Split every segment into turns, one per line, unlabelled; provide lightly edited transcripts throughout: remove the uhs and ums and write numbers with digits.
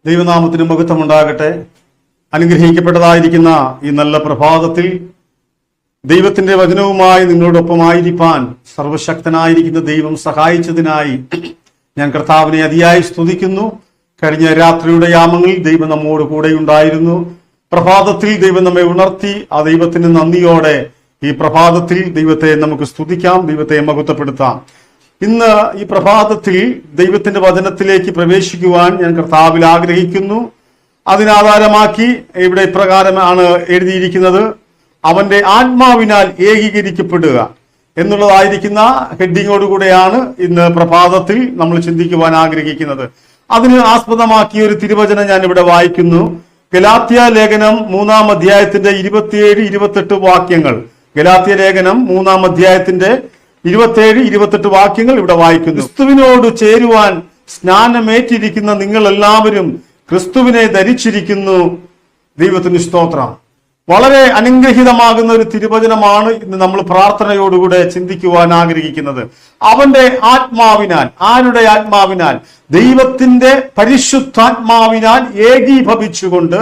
ദൈവനാമത്തിന് മഹത്വമുണ്ടാകട്ടെ. അനുഗ്രഹിക്കപ്പെട്ടതായിരിക്കുന്ന ഈ നല്ല പ്രഭാതത്തിൽ ദൈവത്തിന്റെ വചനവുമായി നിങ്ങളോടൊപ്പമായിരിക്കാൻ സർവശക്തനായിരിക്കുന്ന ദൈവം സഹായിച്ചതിനായി ഞാൻ കർത്താവിനെ അതിയായി സ്തുതിക്കുന്നു. കഴിഞ്ഞ രാത്രിയുടെ യാമങ്ങളിൽ ദൈവം നമ്മോട് കൂടെ ഉണ്ടായിരുന്നു. പ്രഭാതത്തിൽ ദൈവം നമ്മെ ഉണർത്തി. ആ ദൈവത്തിന് നന്ദിയോടെ ഈ പ്രഭാതത്തിൽ ദൈവത്തെ നമുക്ക് സ്തുതിക്കാം, ദൈവത്തെ മഹത്വപ്പെടുത്താം. ഇന്ന് ഈ പ്രഭാതത്തിൽ ദൈവത്തിന്റെ വചനത്തിലേക്ക് പ്രവേശിക്കുവാൻ ഞാൻ കർത്താവിൽ ആഗ്രഹിക്കുന്നു. അതിനാധാരമാക്കി ഇവിടെ ഇപ്രകാരമാണ് എഴുതിയിരിക്കുന്നത്: അവന്റെ ആത്മാവിനാൽ ഏകീകരിക്കപ്പെടുക എന്നുള്ളതായിരിക്കുന്ന ഹെഡിങ്ങോടുകൂടെയാണ് ഇന്ന് പ്രഭാതത്തിൽ നമ്മൾ ചിന്തിക്കുവാൻ ആഗ്രഹിക്കുന്നത്. അതിന് ആസ്പദമാക്കിയ ഒരു തിരുവചനം ഞാൻ ഇവിടെ വായിക്കുന്നു. ഗലാത്യ ലേഖനം 3-ാം അധ്യായത്തിന്റെ 27-28 വാക്യങ്ങൾ. ഗലാത്യ ലേഖനം 3-ാം അധ്യായത്തിന്റെ 27-28 വാക്യങ്ങൾ ഇവിടെ വായിക്കുന്നു. ക്രിസ്തുവിനോട് ചേരുവാൻ സ്നാനമേറ്റിരിക്കുന്ന നിങ്ങൾ എല്ലാവരും ക്രിസ്തുവിനെ ധരിച്ചിരിക്കുന്നു. ദൈവത്തിന് സ്തോത്രം. വളരെ അനുഗ്രഹീതമാകുന്ന ഒരു തിരുവചനമാണ് ഇന്ന് നമ്മൾ പ്രാർത്ഥനയോടുകൂടെ ചിന്തിക്കുവാൻ ആഗ്രഹിക്കുന്നത്. അവന്റെ ആത്മാവിനാൽ, ആരുടെ ആത്മാവിനാൽ? ദൈവത്തിന്റെ പരിശുദ്ധാത്മാവിനാൽ ഏകീഭവിച്ചുകൊണ്ട്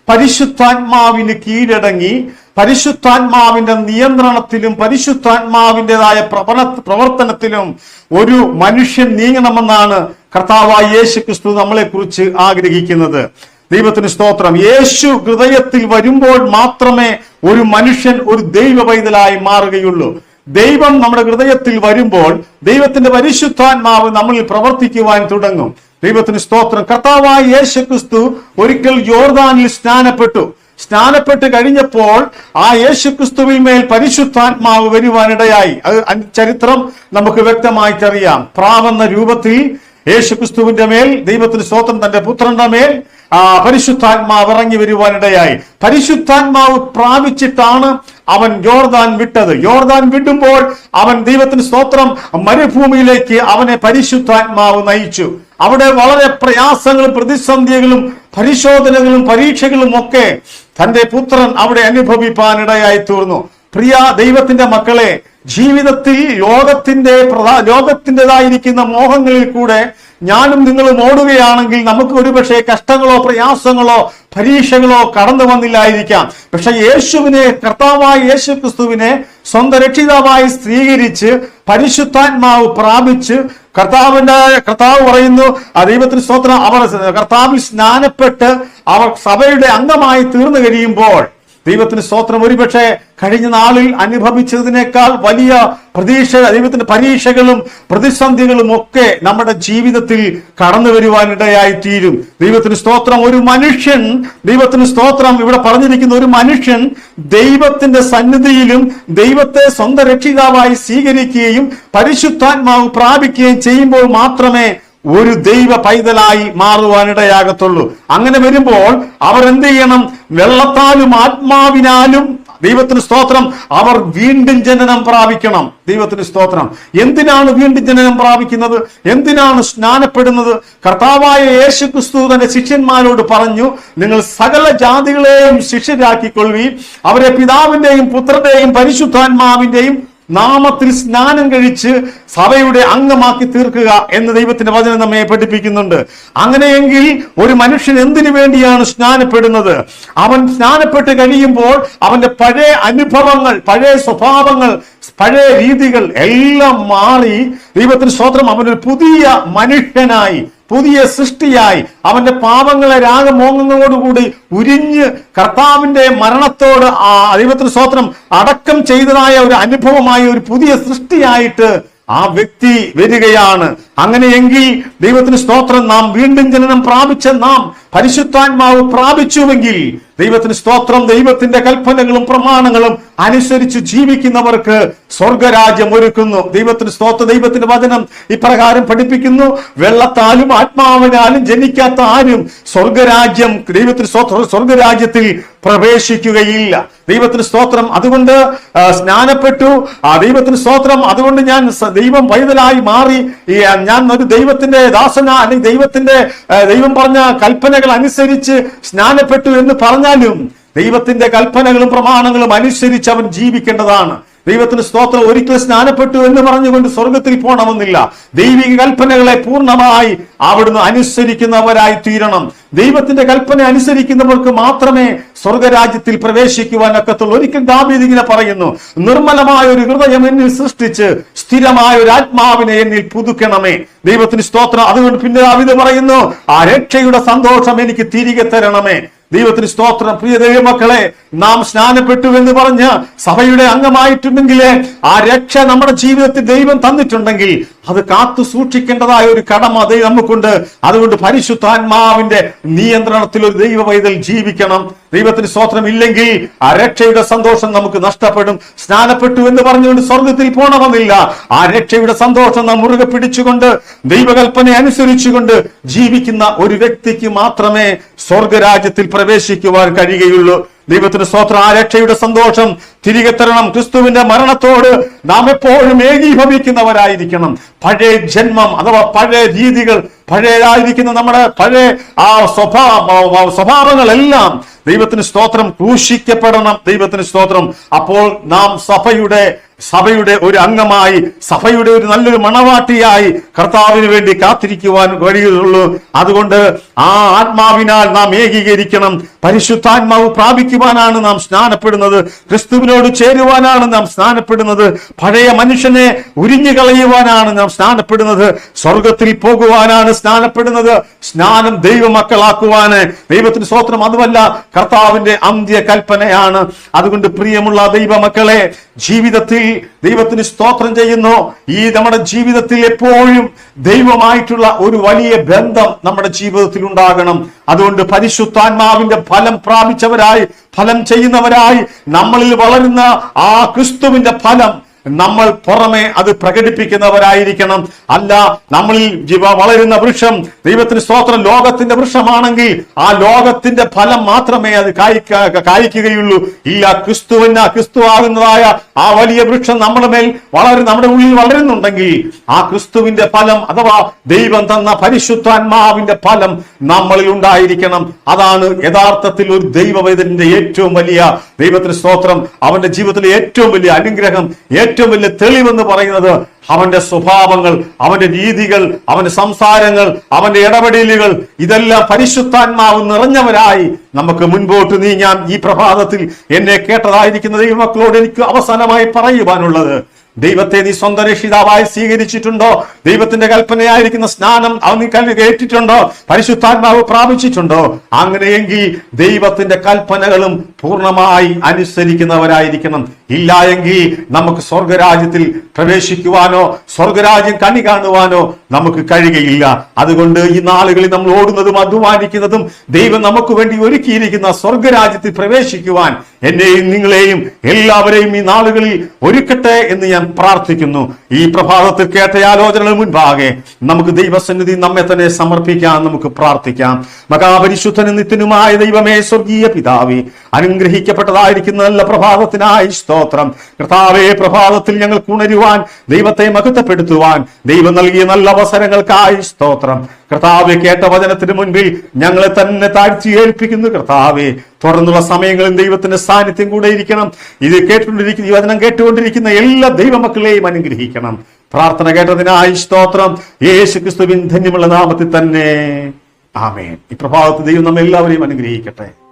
പരിശുദ്ധാത്മാവിന് കീഴടങ്ങി പരിശുദ്ധാത്മാവിന്റെ നിയന്ത്രണത്തിലും പരിശുദ്ധാത്മാവിൻ്റെതായ പ്രവർത്തനത്തിലും ഒരു മനുഷ്യൻ നീങ്ങണമെന്നാണ് കർത്താവായ യേശു ക്രിസ്തു നമ്മളെ കുറിച്ച് ആഗ്രഹിക്കുന്നത്. ദൈവത്തിന് സ്തോത്രം. യേശു ഹൃദയത്തിൽ വരുമ്പോൾ മാത്രമേ ഒരു മനുഷ്യൻ ഒരു ദൈവ പൈതലായി മാറുകയുള്ളൂ. ദൈവം നമ്മുടെ ഹൃദയത്തിൽ വരുമ്പോൾ ദൈവത്തിന്റെ പരിശുദ്ധാത്മാവ് നമ്മളിൽ പ്രവർത്തിക്കുവാൻ തുടങ്ങും. ദൈവത്തിന് സ്തോത്രം. കർത്താവായ യേശു ക്രിസ്തു ഒരിക്കൽ യോർദാനിൽ സ്നാനപ്പെട്ട് കഴിഞ്ഞപ്പോൾ ആ യേശു ക്രിസ്തുവിൽ മേൽ പരിശുദ്ധാത്മാവ് വരുവാനിടയായി. അത് ചരിത്രം നമുക്ക് വ്യക്തമായിട്ടറിയാം. പ്രാവെന്ന രൂപത്തിൽ യേശു ക്രിസ്തുവിന്റെ മേൽ ദൈവത്തിന് സ്തോത്രം തന്റെ പുത്രന്റെ മേൽ പരിശുദ്ധാത്മാവ് ഇറങ്ങി വരുവാനിടയായി. പരിശുദ്ധാത്മാവ് പ്രാപിച്ചിട്ടാണ് അവൻ യോർദാൻ വിട്ടത്. യോർദാൻ വിടുമ്പോൾ അവൻ ദൈവത്തിന് സ്തോത്രം മരുഭൂമിയിലേക്ക് അവനെ പരിശുദ്ധാത്മാവ് നയിച്ചു. അവിടെ വളരെ പ്രയാസങ്ങളും പ്രതിസന്ധികളും പരിശോധനകളും പരീക്ഷകളും ഒക്കെ തന്റെ പുത്രൻ അവിടെ അനുഭവിപ്പാനിടയായി തീർന്നു. പ്രിയ ദൈവത്തിന്റെ മക്കളെ, ജീവിതത്തിൽ ലോകത്തിൻ്റെതായിരിക്കുന്ന മോഹങ്ങളിൽ കൂടെ ഞാനും നിങ്ങളും ഓടുകയാണെങ്കിൽ നമുക്ക് ഒരുപക്ഷെ കഷ്ടങ്ങളോ പ്രയാസങ്ങളോ പരീക്ഷകളോ കടന്നു വന്നില്ലായിരിക്കാം. പക്ഷെ കർത്താവായ യേശു ക്രിസ്തുവിനെ സ്വന്തം രക്ഷിതാവായി സ്വീകരിച്ച് പരിശുദ്ധാത്മാവ് പ്രാപിച്ച് കർത്താവ് പറയുന്നു, ആ ദൈവത്തിന് സ്തോത്രം, അവർ കർത്താവിൽ സ്നാനപ്പെട്ട് അവർ സഭയുടെ അംഗമായി തീർന്നു കഴിയുമ്പോൾ ദൈവത്തിന് സ്തോത്രം ഒരുപക്ഷെ കഴിഞ്ഞ നാളിൽ അനുഭവിച്ചതിനേക്കാൾ വലിയ ദൈവത്തിന്റെ പരീക്ഷകളും പ്രതിസന്ധികളും ഒക്കെ നമ്മുടെ ജീവിതത്തിൽ കടന്നു വരുവാനിടയായി തീരും. ദൈവത്തിന് സ്തോത്രം. ഒരു മനുഷ്യൻ, ദൈവത്തിന് സ്തോത്രം, ഇവിടെ പറഞ്ഞിരിക്കുന്ന ഒരു മനുഷ്യൻ ദൈവത്തിന്റെ സന്നിധിയിലും ദൈവത്തെ സ്വന്തം രക്ഷിതാവായി സ്വീകരിക്കുകയും പരിശുദ്ധാത്മാവ് പ്രാപിക്കുകയും ചെയ്യുമ്പോൾ മാത്രമേ ഒരു ദൈവ പൈതലായി മാറുവാനിടയാകത്തുള്ളൂ. അങ്ങനെ വരുമ്പോൾ അവർ എന്ത് ചെയ്യണം? വെള്ളത്താലും ആത്മാവിനാലും ദൈവത്തിന് സ്തോത്രം അവർ വീണ്ടും ജനനം പ്രാപിക്കണം. ദൈവത്തിന് സ്തോത്രം. എന്തിനാണ് വീണ്ടും ജനനം പ്രാപിക്കുന്നത്? എന്തിനാണ് സ്നാനപ്പെടുന്നത്? കർത്താവായ യേശു ക്രിസ്തു തന്റെ ശിഷ്യന്മാരോട് പറഞ്ഞു, നിങ്ങൾ സകല ജാതികളെയും ശിഷ്യരാക്കിക്കൊള്ളുകയും അവരെ പിതാവിന്റെയും പുത്രന്റെയും പരിശുദ്ധാത്മാവിന്റെയും നാമത്തിൽ സ്നാനം കഴിച്ച് സഭയുടെ അംഗമാക്കി തീർക്കുക എന്ന് ദൈവത്തിന്റെ വചനം നമ്മെ പഠിപ്പിക്കുന്നുണ്ട്. അങ്ങനെയെങ്കിൽ ഒരു മനുഷ്യൻ എന്തിനു വേണ്ടിയാണ് സ്നാനപ്പെടുന്നത്? അവൻ സ്നാനപ്പെട്ട് കഴിയുമ്പോൾ അവന്റെ പഴയ അനുഭവങ്ങൾ, പഴയ സ്വഭാവങ്ങൾ, പഴയ രീതികൾ എല്ലാം മാറി ദൈവത്തിന് സ്തോത്രം അവനൊരു പുതിയ മനുഷ്യനായി, പുതിയ സൃഷ്ടിയായി, അവന്റെ പാപങ്ങളെ രാഗമോഹങ്ങളോടുകൂടി ഉരിഞ്ഞ് കർത്താവിന്റെ മരണത്തോട് ദൈവത്തിന് സ്തോത്രം അടക്കം ചെയ്തതായ ഒരു അനുഭവമായി ഒരു പുതിയ സൃഷ്ടിയായിട്ട് ആ വ്യക്തി വരികയാണ്. അങ്ങനെയെങ്കിൽ ദൈവത്തിന് സ്തോത്രം, നാം വീണ്ടും ജനനം പ്രാപിച്ച നാം പരിശുദ്ധാത്മാവ് പ്രാപിച്ചുവെങ്കിൽ ദൈവത്തിന് സ്തോത്രം, ദൈവത്തിന്റെ കൽപ്പനകളും പ്രമാണങ്ങളും അനുസരിച്ച് ജീവിക്കുന്നവർക്ക് സ്വർഗരാജ്യം ഒരുക്കുന്നു. ദൈവത്തിന് സ്തോത്രം. ദൈവത്തിന്റെ വചനം ഇപ്രകാരം പഠിപ്പിക്കുന്നു: വെള്ളത്താലും ആത്മാവിനാലും ജനിക്കാത്ത ആരും ദൈവത്തിന് സ്വർഗരാജ്യത്തിൽ പ്രവേശിക്കുകയില്ല. ദൈവത്തിന് സ്തോത്രം. അതുകൊണ്ട് സ്നാനപ്പെട്ടു, ദൈവത്തിന് സ്തോത്രം. അതുകൊണ്ട് ഞാൻ ദൈവം പൈതലായി മാറി, ഞാൻ ഒരു ദൈവത്തിന്റെ ദാസന, അല്ലെങ്കിൽ ദൈവം പറഞ്ഞ കൽപ്പനകൾ അനുസരിച്ച് സ്നാനപ്പെട്ടു എന്ന് പറഞ്ഞാലും ദൈവത്തിന്റെ കൽപ്പനകളും പ്രമാണങ്ങളും അനുസരിച്ച് അവൻ ജീവിക്കേണ്ടതാണ്. ദൈവത്തിന് സ്തോത്രം. ഒരിക്കൽ സ്നാനപ്പെട്ടു എന്ന് പറഞ്ഞുകൊണ്ട് സ്വർഗത്തിൽ പോകണമെന്നില്ല. ദൈവിക കൽപ്പനകളെ പൂർണ്ണമായി അവിടുന്ന് അനുസരിക്കുന്നവരായി തീരണം. ദൈവത്തിന്റെ കൽപ്പന അനുസരിക്കുന്നവർക്ക് മാത്രമേ സ്വർഗരാജ്യത്തിൽ പ്രവേശിക്കുവാൻ ഒക്കത്തുള്ളൂ. ഒരിക്കൽ ദാവീദ് ഇങ്ങനെ പറയുന്നു, നിർമ്മലമായ ഒരു ഹൃദയം എന്നിൽ സൃഷ്ടിച്ച് സ്ഥിരമായ ഒരു ആത്മാവിനെ എന്നിൽ പുതുക്കണമേ. ദൈവത്തിന് സ്തോത്രം. അതുകൊണ്ട് പിന്നെ ദാവീദ് പറയുന്നു, ആ രക്ഷയുടെ സന്തോഷം എനിക്ക് തിരികെ തരണമേ. ദൈവത്തിന് സ്തോത്രം. പ്രിയ ദൈവമക്കളെ, നാം സ്നാനപ്പെട്ടു എന്ന് പറഞ്ഞ് സഭയുടെ അംഗമായിട്ടുണ്ടെങ്കിൽ ആ രക്ഷ നമ്മുടെ ജീവിതത്തിൽ ദൈവം തന്നിട്ടുണ്ടെങ്കിൽ അത് കാത്തു സൂക്ഷിക്കേണ്ടതായ ഒരു കടമ നമുക്കുണ്ട്. അതുകൊണ്ട് പരിശുദ്ധാത്മാവിന്റെ നിയന്ത്രണത്തിൽ ഒരു ദൈവ പൈതൽ ജീവിക്കണം. ദൈവത്തിന് സ്തോത്രം. ഇല്ലെങ്കിൽ ആ രക്ഷയുടെ സന്തോഷം നമുക്ക് നഷ്ടപ്പെടും. സ്നാനപ്പെട്ടു എന്ന് പറഞ്ഞുകൊണ്ട് സ്വർഗത്തിൽ പോകണമെന്നില്ല. ആ രക്ഷയുടെ സന്തോഷം നാം മുറുകെ പിടിച്ചുകൊണ്ട് ദൈവകൽപ്പന അനുസരിച്ചുകൊണ്ട് ജീവിക്കുന്ന ഒരു വ്യക്തിക്ക് മാത്രമേ സ്വർഗരാജ്യത്തിൽ പ്രവേശിക്കുവാൻ കഴിയുകയുള്ളൂ. ദൈവത്തിന് സ്തോത്രം. ആ രക്ഷയുടെ സന്തോഷം തിരികെ തരണം. ക്രിസ്തുവിന്റെ മരണത്തോട് നാം എപ്പോഴും ഏകീഭവിക്കുന്നവരായിരിക്കണം. പഴയ ജന്മം അഥവാ പഴയ രീതികൾ, പഴയതായിരിക്കുന്ന നമ്മുടെ പഴയ ആ സ്വഭാവങ്ങളെല്ലാം ദൈവത്തിന് സ്തോത്രം ക്രൂശിക്കപ്പെടണം. ദൈവത്തിന് സ്തോത്രം. അപ്പോൾ നാം സഭയുടെ ഒരു അംഗമായി, സഭയുടെ ഒരു നല്ലൊരു മണവാട്ടിയായി കർത്താവിന് വേണ്ടി കാത്തിരിക്കുവാൻ കഴിയുള്ളൂ. അതുകൊണ്ട് ആ ആത്മാവിനാൽ നാം ഏകീകരിക്കണം. പരിശുദ്ധാത്മാവ് പ്രാപിക്കുവാനാണ് നാം സ്നാനപ്പെടുന്നത്. ക്രിസ്തുവിനോട് ചേരുവാനാണ് നാം സ്നാനപ്പെടുന്നത്. പഴയ മനുഷ്യനെ ഉരിഞ്ഞു കളയുവാനാണ് നാം സ്നാനപ്പെടുന്നത്. സ്വർഗത്തിൽ പോകുവാനാണ് സ്നാനപ്പെടുന്നത്. സ്നാനം ദൈവമക്കളാക്കുവാന്. ദൈവത്തിന് സ്തോത്രം. അതുമല്ല, കർത്താവിന്റെ അന്ത്യ കൽപ്പനയാണ്. അതുകൊണ്ട് പ്രിയമുള്ള ദൈവമക്കളെ, ജീവിതത്തിൽ ദൈവത്തിന് സ്തോത്രം ചെയ്യുന്നു. ഈ നമ്മുടെ ജീവിതത്തിൽ എപ്പോഴും ദൈവമായിട്ടുള്ള ഒരു വലിയ ബന്ധം നമ്മുടെ ജീവിതത്തിൽ ഉണ്ടാകണം. അതുകൊണ്ട് പരിശുദ്ധാത്മാവിന്റെ ഫലം പ്രാപിച്ചവരായി, ഫലം ചെയ്യുന്നവരായി നമ്മളിൽ വളരുന്ന ആ ക്രിസ്തുവിന്റെ ഫലം നമ്മൾ പുറമെ അത് പ്രകടിപ്പിക്കുന്നവരായിരിക്കണം. അല്ല, നമ്മളിൽ വളരുന്ന വൃക്ഷം ദൈവത്തിന് സ്തോത്രം ലോകത്തിന്റെ വൃക്ഷമാണെങ്കിൽ ആ ലോകത്തിന്റെ ഫലം മാത്രമേ അത് കായ്ക്കുകയുള്ളൂ. ഇല്ല, ക്രിസ്തുവാകുന്നതായ ആ വലിയ വൃക്ഷം നമ്മുടെ ഉള്ളിൽ വളരുന്നുണ്ടെങ്കിൽ ആ ക്രിസ്തുവിന്റെ ഫലം അഥവാ ദൈവം തന്ന പരിശുദ്ധാത്മാവിന്റെ ഫലം നമ്മളിൽ ഉണ്ടായിരിക്കണം. അതാണ് യഥാർത്ഥത്തിൽ ഒരു ദൈവവേദന്റെ ഏറ്റവും വലിയ, ദൈവത്തിന് സ്തോത്രം, അവന്റെ ജീവിതത്തിലെ ഏറ്റവും വലിയ അനുഗ്രഹം, ഏറ്റവും വലിയ തെളിവെന്ന് പറയുന്നത് അവന്റെ സ്വഭാവങ്ങൾ, അവന്റെ രീതികൾ, അവന്റെ സംസാരങ്ങൾ, അവന്റെ ഇടപെടലുകൾ, ഇതെല്ലാം പരിശുദ്ധാത്മാവ് നിറഞ്ഞവരായി നമുക്ക് മുൻപോട്ട് നീങ്ങാൻ ഈ പ്രഭാതത്തിൽ എന്നെ കേട്ടതായിരിക്കുന്ന ദൈവമക്കളോട് എനിക്ക് അവസാനമായി പറയുവാനുള്ളത്, ദൈവത്തെ നീ സ്വന്തം രക്ഷിതാവായി സ്വീകരിച്ചിട്ടുണ്ടോ? ദൈവത്തിന്റെ കൽപ്പനയായിരിക്കുന്ന സ്നാനം നീ കേട്ടിട്ടുണ്ടോ? പരിശുദ്ധാത്മാവ് പ്രാപിച്ചിട്ടുണ്ടോ? അങ്ങനെയെങ്കിൽ ദൈവത്തിന്റെ കൽപ്പനകളും പൂർണ്ണമായി അനുസരിക്കുന്നവരായിരിക്കണം. ഇല്ല എങ്കിൽ നമുക്ക് സ്വർഗരാജ്യത്തിൽ പ്രവേശിക്കുവാനോ സ്വർഗരാജ്യം കണി കാണുവാനോ നമുക്ക് കഴിയുകയില്ല. അതുകൊണ്ട് ഈ നാളുകളിൽ നമ്മൾ ഓടുന്നതും അധ്വാനിക്കുന്നതും ദൈവം നമുക്ക് വേണ്ടി ഒരുക്കിയിരിക്കുന്ന സ്വർഗരാജ്യത്തിൽ പ്രവേശിക്കുവാൻ എന്നെയും നിങ്ങളെയും എല്ലാവരെയും ഈ നാളുകളിൽ ഒരുക്കട്ടെ എന്ന് ഞാൻ പ്രാർത്ഥിക്കുന്നു. ഈ പ്രഭാതത്തിൽ കേട്ട ആലോചനകൾ മുൻപാകെ നമുക്ക് ദൈവസന്നിധി നമ്മെ തന്നെ സമർപ്പിക്കാം. നമുക്ക് പ്രാർത്ഥിക്കാം. മഹാപരിശുദ്ധനും നിത്യനുമായ ദൈവമേ, സ്വർഗീയ പിതാവേ, അനുഗ്രഹിക്കപ്പെട്ടതായിരിക്കുന്ന നല്ല പ്രഭാതത്തിനായി സ്തോത്രം. കർത്താവേ, പ്രഭാതത്തിൽ ഞങ്ങൾക്ക് ഉണരുവാൻ, ദൈവത്തെ മഹത്വപ്പെടുത്തുവാൻ ദൈവം നൽകിയ നല്ല അവസരങ്ങൾക്കായി സ്തോത്രം. കർത്താവെ, കേട്ട വചനത്തിന് മുൻപിൽ ഞങ്ങളെ തന്നെ താഴ്ത്തി ഏൽപ്പിക്കുന്നു. കർത്താവെ, തുടർന്നുള്ള സമയങ്ങളിൽ ദൈവത്തിന്റെ സാന്നിധ്യം കൂടെ ഇരിക്കണം. ഇത് കേട്ടുകൊണ്ടിരിക്കുന്ന ഈ വചനം കേട്ടുകൊണ്ടിരിക്കുന്ന എല്ലാ ദൈവമക്കളെയും അനുഗ്രഹിക്കണം. പ്രാർത്ഥന കേട്ടതിനായി സ്തോത്രം. യേശു ക്രിസ്തുവിൻ ധന്യമുള്ള നാമത്തിൽ തന്നെ ആമേൻ. ഈ പ്രഭാതത്തിൽ ദൈവം നമ്മെ എല്ലാവരെയും അനുഗ്രഹിക്കട്ടെ.